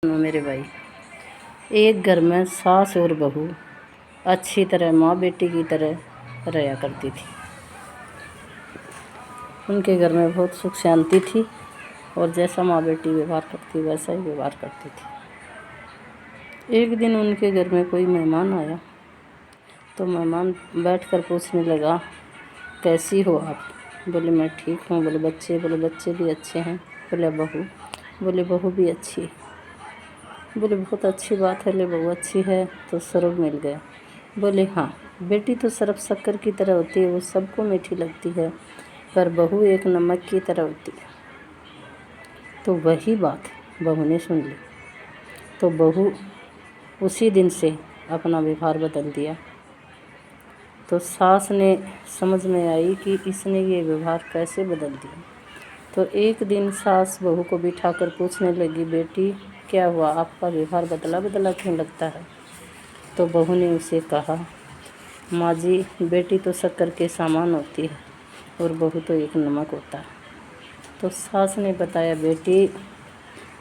मेरे भाई, एक घर में सास और बहू अच्छी तरह माँ बेटी की तरह रहा करती थी। उनके घर में बहुत सुख शांति थी और जैसा माँ बेटी व्यवहार करती वैसा ही व्यवहार करती थी। एक दिन उनके घर में कोई मेहमान आया तो मेहमान बैठकर पूछने लगा, कैसी हो आप? बोले, मैं ठीक हूँ। बोले, बच्चे? बोले, बच्चे भी अच्छे हैं। बोले, बहू? बोले, बहू भी अच्छी है। बोले, बहुत अच्छी बात है। ले, बहू अच्छी है तो स्वर्ग मिल गया। बोले, हाँ, बेटी तो सरफ शक्कर की तरह होती है, वो सबको मीठी लगती है, पर बहू एक नमक की तरह होती है। तो वही बात बहू ने सुन ली तो बहू उसी दिन से अपना व्यवहार बदल दिया। तो सास ने समझ में आई कि इसने ये व्यवहार कैसे बदल दिया। तो एक दिन सास बहू को बिठाकर पूछने लगी, बेटी क्या हुआ, आपका व्यवहार बदला बदला क्यों लगता है? तो बहू ने उसे कहा, माँ जी, बेटी तो शक्कर के सामान होती है और बहू तो एक नमक होता है। तो सास ने बताया, बेटी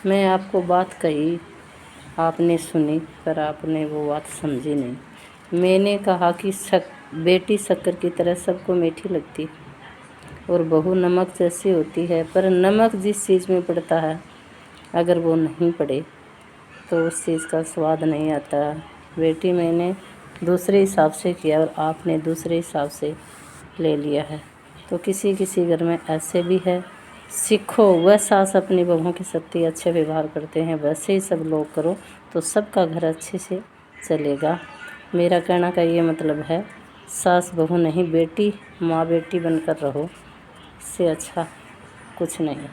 मैं आपको बात कही, आपने सुनी, पर आपने वो बात समझी नहीं। मैंने कहा कि बेटी शक्कर की तरह सबको मीठी लगती है और बहू नमक जैसी होती है, पर नमक जिस चीज़ में पड़ता है अगर वो नहीं पड़े तो उस चीज़ का स्वाद नहीं आता। बेटी मैंने दूसरे हिसाब से किया और आपने दूसरे हिसाब से ले लिया है। तो किसी किसी घर में ऐसे भी है। सीखो, वह सास अपनी बहुओं के प्रति अच्छे व्यवहार करते हैं वैसे ही सब लोग करो तो सबका घर अच्छे से चलेगा। मेरा कहना का ये मतलब है, सास बहू नहीं, बेटी माँ बेटी बनकर रहो, इससे अच्छा कुछ नहीं।